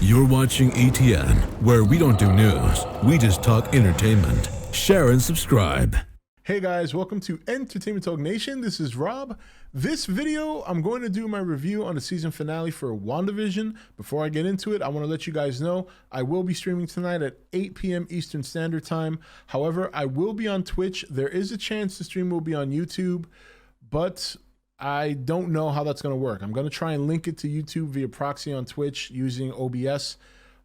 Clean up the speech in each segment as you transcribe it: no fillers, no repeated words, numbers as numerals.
You're watching E.T.N, where we don't do news, we just talk entertainment. Share and subscribe. Hey guys, welcome to Entertainment Talk Nation. This is Rob. This video, I'm going to do my review on the season finale for WandaVision. Before I get into it, I want to let you guys know I will be streaming tonight at 8 p.m. Eastern Standard Time. However, I will be on Twitch. There is a chance the stream will be on YouTube, but I don't know how that's going to work. I'm going to try and link it to YouTube via proxy on Twitch using OBS.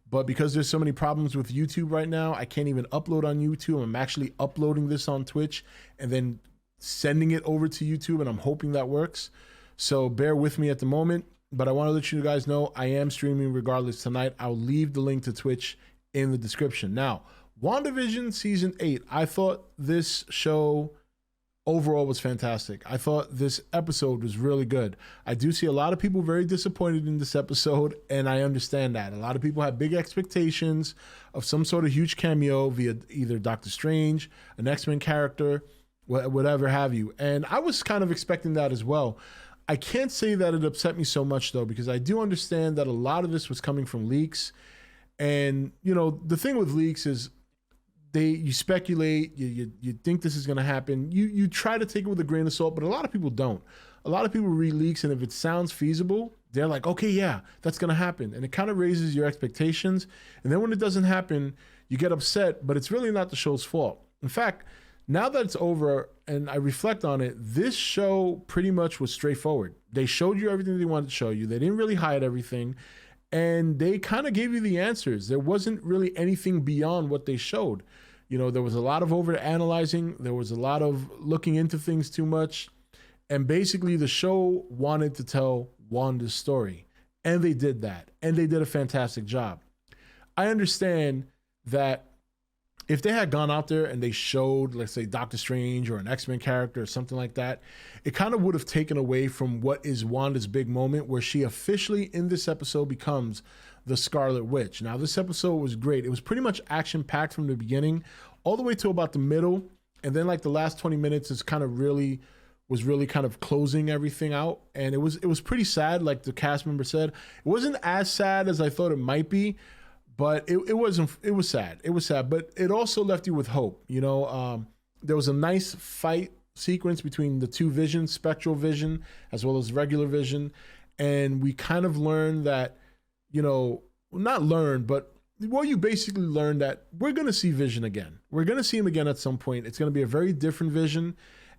But because there's so many problems with YouTube right now, I can't even upload on YouTube. I'm actually uploading this on Twitch and then sending it over to YouTube, and I'm hoping that works. So bear with me at the moment, but I want to let you guys know I am streaming regardless tonight. I'll leave the link to Twitch in the description. Now, WandaVision Season 8. I thought this show overall was fantastic. I thought this episode was really good. I do see a lot of people very disappointed in this episode, and I understand that. A lot of people have big expectations of some sort of huge cameo via either Doctor Strange, an X-Men character, whatever have you. And I was kind of expecting that as well. I can't say that it upset me so much though, because I do understand that a lot of this was coming from leaks. And you know, the thing with leaks is you speculate, you think this is going to happen. You try to take it with a grain of salt, but a lot of people don't. A lot of people read leaks, and if it sounds feasible, they're like, okay, yeah, that's going to happen. And it kind of raises your expectations. And then when it doesn't happen, you get upset, but it's really not the show's fault. In fact, now that it's over and I reflect on it, this show pretty much was straightforward. They showed you everything they wanted to show you. They didn't really hide everything. And they kind of gave you the answers. There wasn't really anything beyond what they showed. You know, there was a lot of over analyzing. There was a lot of looking into things too much. And basically the show wanted to tell Wanda's story. And they did that. And they did a fantastic job. I understand that if they had gone out there and they showed, let's say, Doctor Strange or an X-Men character or something like that, it kind of would have taken away from what is Wanda's big moment, where she officially in this episode becomes the Scarlet Witch. Now, this episode was great. It was pretty much action-packed from the beginning all the way to about the middle. And then like the last 20 minutes is kind of really kind of closing everything out. And it was pretty sad, like the cast member said. It wasn't as sad as I thought it might be, but it was sad. It was sad, but it also left you with hope. You know, there was a nice fight sequence between the two visions, Spectral Vision as well as regular Vision. And we kind of learned that, you know, not learned, but well, you basically learned that we're going to see Vision again. We're going to see him again at some point. It's going to be a very different Vision,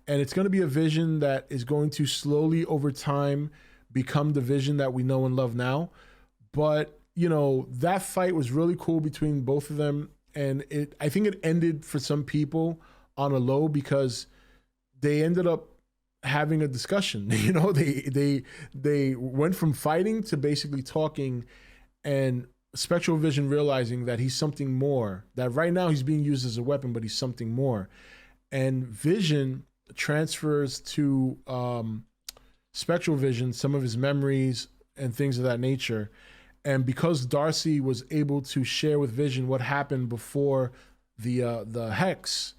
and it's going to be a Vision that is going to slowly over time become the Vision that we know and love now. But you know, that fight was really cool between both of them. And I think it ended for some people on a low, because they ended up having a discussion. You know, they went from fighting to basically talking, and Spectral Vision realizing that he's something more, that right now he's being used as a weapon, but he's something more. And Vision transfers to Spectral Vision some of his memories and things of that nature. And because Darcy was able to share with Vision what happened before the Hex,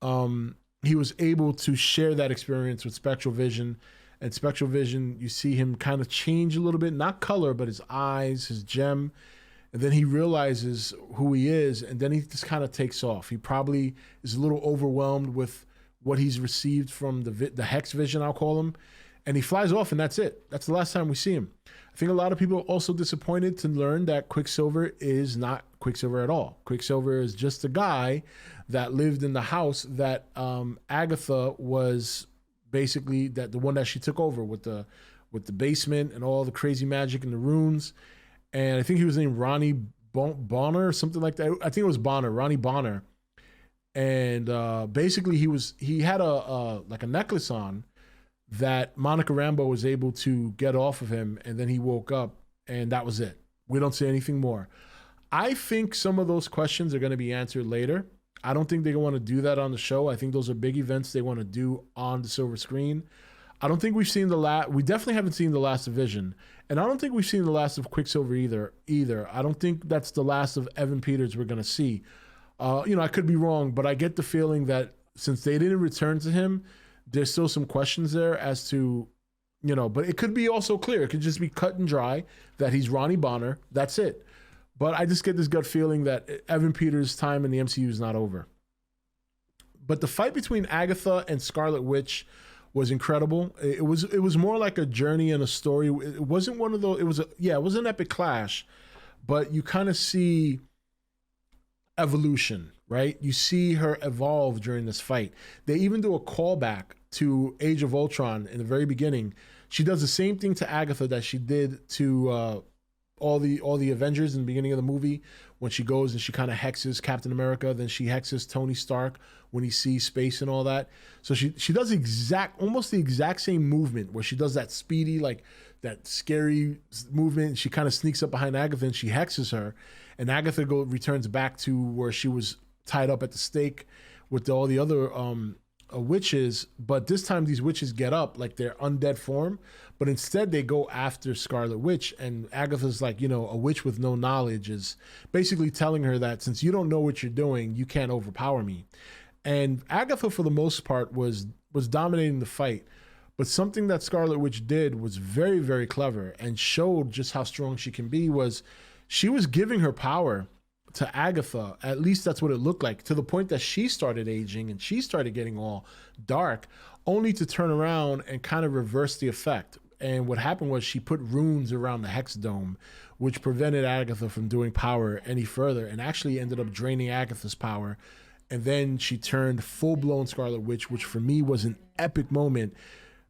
he was able to share that experience with Spectral Vision. And Spectral Vision, you see him kind of change a little bit, not color, but his eyes, his gem. And then he realizes who he is, and then he just kind of takes off. He probably is a little overwhelmed with what he's received from the Hex Vision, I'll call him. And he flies off, and that's it. That's the last time we see him. I think a lot of people are also disappointed to learn that Quicksilver is not Quicksilver at all. Quicksilver is just a guy that lived in the house that Agatha was basically, that the one that she took over with the basement and all the crazy magic and the runes. And I think he was named Ronnie Bonner or something like that. I think it was Bonner, Ronnie Bonner. And basically he had a necklace on that Monica Rambeau was able to get off of him, and then he woke up, and that was it. We don't see anything more. I think some of those questions are going to be answered later. I don't think they want to do that on the show. I think those are big events they want to do on the silver screen. I don't think we've seen we definitely haven't seen the last of Vision, and I don't think we've seen the last of Quicksilver either. I don't think that's the last of Evan Peters we're going to see. You know, I could be wrong, but I get the feeling that since they didn't return to him, there's still some questions there as to, you know, but it could be also clear. It could just be cut and dry that he's Ronnie Bonner. That's it. But I just get this gut feeling that Evan Peters' time in the MCU is not over. But the fight between Agatha and Scarlet Witch was incredible. It was more like a journey and a story. It wasn't one of those. It was an epic clash, but you kind of see evolution, right? You see her evolve during this fight. They even do a callback to Age of Ultron in the very beginning. She does the same thing to Agatha that she did to all the Avengers in the beginning of the movie, when she goes and she kind of hexes Captain America, then she hexes Tony Stark when he sees space and all that. So she does almost the exact same movement where she does that speedy, like that scary movement. She kind of sneaks up behind Agatha and she hexes her, and Agatha returns back to where she was tied up at the stake with all the other witches. But this time these witches get up like they're undead form, but instead they go after Scarlet Witch, and Agatha's like, a witch with no knowledge is basically telling her that since you don't know what you're doing, you can't overpower me. And Agatha, for the most part, was dominating the fight. But something that Scarlet Witch did was very, very clever and showed just how strong she can be. Was she was giving her power to Agatha, at least that's what it looked like, to the point that she started aging and she started getting all dark, only to turn around and kind of reverse the effect. And what happened was she put runes around the Hex Dome, which prevented Agatha from doing power any further, and actually ended up draining Agatha's power. And then she turned full-blown Scarlet Witch, which for me was an epic moment,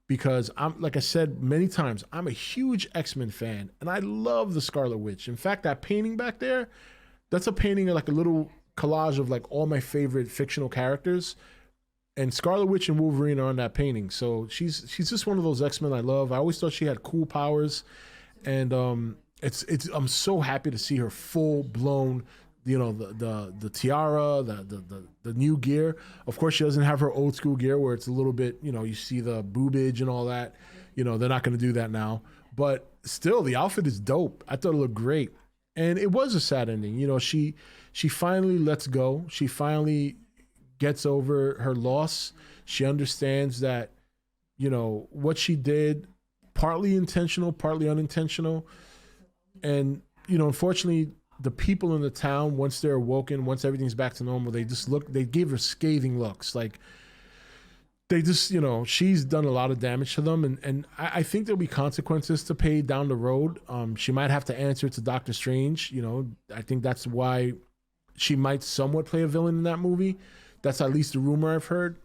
because like I said many times, I'm a huge X-Men fan and I love the Scarlet Witch. In fact, that painting back there, that's a painting of like a little collage of like all my favorite fictional characters, and Scarlet Witch and Wolverine are on that painting. So she's just one of those X-Men I love. I always thought she had cool powers, and I'm so happy to see her full blown, the tiara, the new gear. Of course, she doesn't have her old school gear where it's a little bit, you see the boobage and all that. They're not going to do that now, but still the outfit is dope. I thought it looked great. And it was a sad ending. She finally lets go. She finally gets over her loss. She understands that, what she did, partly intentional, partly unintentional. And, unfortunately, the people in the town, once they're awoken, once everything's back to normal, they give her scathing looks. Like, they just, she's done a lot of damage to them. And I think there'll be consequences to pay down the road. She might have to answer to Doctor Strange. I think that's why she might somewhat play a villain in that movie. That's at least the rumor I've heard.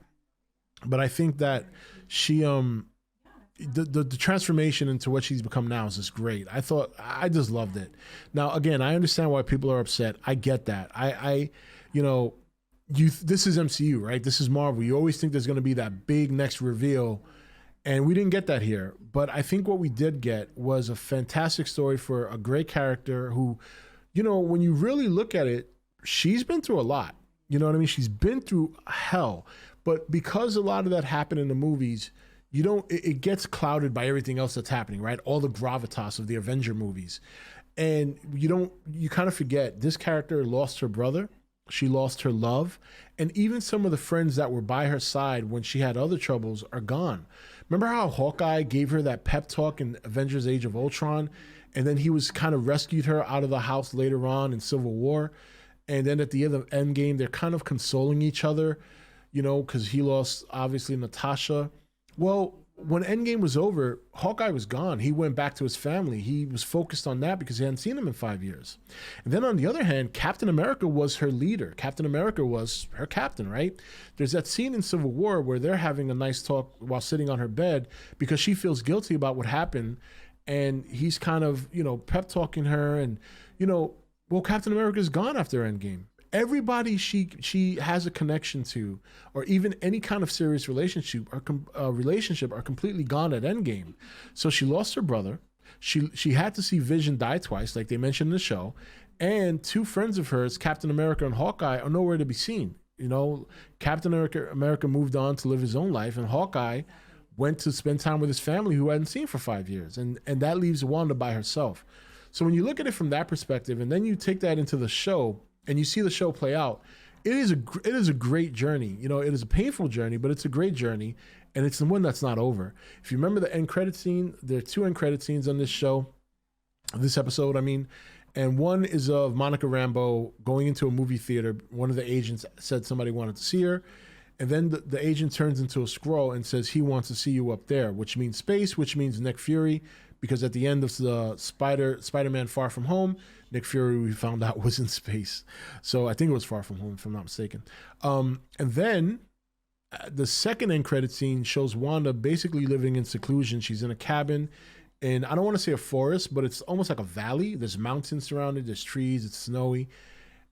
But I think that she, the transformation into what she's become now is just great. I just loved it. Now, again, I understand why people are upset. I get that. This is MCU, right? This is Marvel. You always think there's going to be that big next reveal, and we didn't get that here. But I think what we did get was a fantastic story for a great character who, when you really look at it, she's been through a lot. You know what I mean? She's been through hell. But because a lot of that happened in the movies, it gets clouded by everything else that's happening, right? All the gravitas of the Avenger movies. And you kind of forget this character lost her brother. She lost her love, and even some of the friends that were by her side when she had other troubles are gone. Remember how Hawkeye gave her that pep talk in Avengers Age of Ultron, and then he was kind of rescued her out of the house later on in Civil War, and then at the end of Endgame, they're kind of consoling each other, because he lost, obviously, Natasha. Well, when Endgame was over, Hawkeye was gone. He went back to his family. He was focused on that because he hadn't seen him in 5 years. And then on the other hand, Captain America was her leader. Captain America was her captain, right? There's that scene in Civil War where they're having a nice talk while sitting on her bed because she feels guilty about what happened. And he's kind of, pep talking her. And, Captain America's gone after Endgame. Everybody she has a connection to, or even any kind of serious relationship are completely gone at Endgame. So she lost her brother. She had to see Vision die twice, like they mentioned in the show, and two friends of hers, Captain America and Hawkeye, are nowhere to be seen. Captain America moved on to live his own life, and Hawkeye went to spend time with his family, who hadn't seen for 5 years, and that leaves Wanda by herself. So when you look at it from that perspective, and then you take that into the show, and you see the show play out, it is a great journey. It is a painful journey, but it's a great journey, and it's the one that's not over. If you remember the end credit scene, there are two end credit scenes on this show, this episode, I mean, And one is of Monica Rambeau going into a movie theater. One of the agents said somebody wanted to see her. And then the agent turns into a scroll and says he wants to see you up there, which means space, which means Nick Fury, because at the end of the Spider-Man Far From Home, Nick Fury, we found out, was in space. So I think it was Far From Home, if I'm not mistaken. And then the second end credit scene shows Wanda basically living in seclusion. She's in a cabin, and I don't want to say a forest, but it's almost like a valley. There's mountains surrounded, there's trees, it's snowy.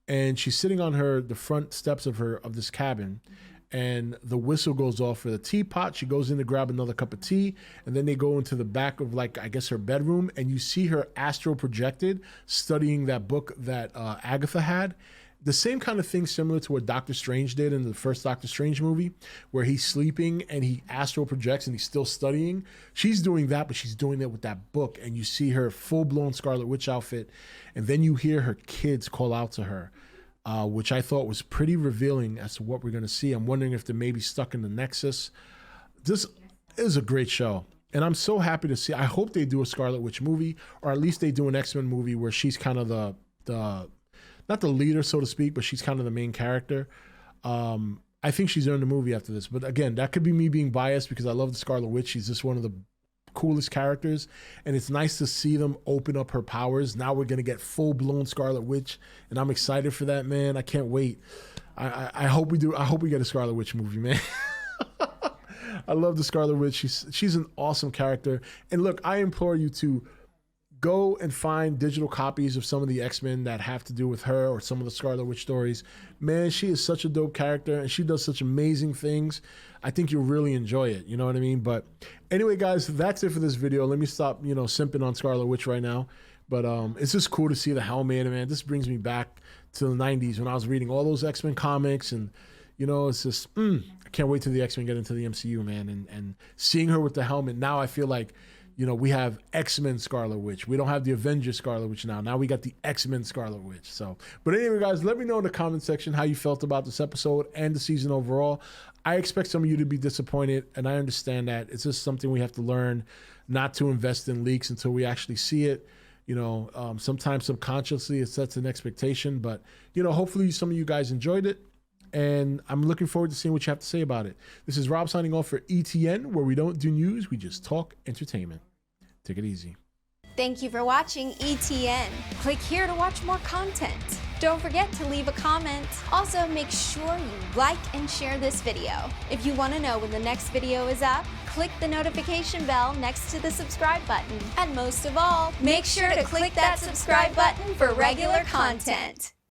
And she's sitting on the front steps of this cabin. And the whistle goes off for the teapot. She goes in to grab another cup of tea, and then they go into the back of, like, I guess her bedroom, and you see her astral projected studying that book that Agatha had. The same kind of thing similar to what Doctor Strange did in the first Doctor Strange movie, where he's sleeping and he astral projects and he's still studying. She's doing that, but she's doing it with that book, and you see her full-blown Scarlet Witch outfit, and then you hear her kids call out to her. Which I thought was pretty revealing as to what we're going to see. I'm wondering if they're maybe stuck in the Nexus. This is a great show, and I'm so happy to see. I hope they do a Scarlet Witch movie, or at least they do an X-Men movie where she's kind of the not the leader, so to speak, but she's kind of the main character. I think she's earned a movie after this. But again, that could be me being biased because I love the Scarlet Witch. She's just one of the coolest characters, and it's nice to see them open up her powers. Now we're gonna get full-blown Scarlet Witch, and I'm excited for that, man. I can't wait. I hope we do. I hope we get a Scarlet Witch movie, man. I love the Scarlet Witch. She's an awesome character. And look, I implore you to go and find digital copies of some of the X-Men that have to do with her or some of the Scarlet Witch stories. Man, she is such a dope character, and she does such amazing things. I think you'll really enjoy it. You know what I mean? But anyway, guys, that's it for this video. Let me stop, simping on Scarlet Witch right now. But it's just cool to see the helmet, man. This brings me back to the 90s when I was reading all those X-Men comics, and it's just, I can't wait till the X-Men get into the MCU, man. And seeing her with the helmet, now I feel like, we have X-Men Scarlet Witch. We don't have the Avengers Scarlet Witch now. Now we got the X-Men Scarlet Witch. So, but anyway, guys, let me know in the comment section how you felt about this episode and the season overall. I expect some of you to be disappointed, and I understand that. It's just something we have to learn not to invest in leaks until we actually see it. Sometimes subconsciously it sets an expectation, but, hopefully some of you guys enjoyed it. And I'm looking forward to seeing what you have to say about it. This is Rob signing off for E.T.N, where we don't do news, we just talk entertainment. Take it easy. Thank you for watching E.T.N. Click here to watch more content. Don't forget to leave a comment. Also, make sure you like and share this video. If you want to know when the next video is up, click the notification bell next to the subscribe button. And most of all, make sure to click that subscribe button for regular content.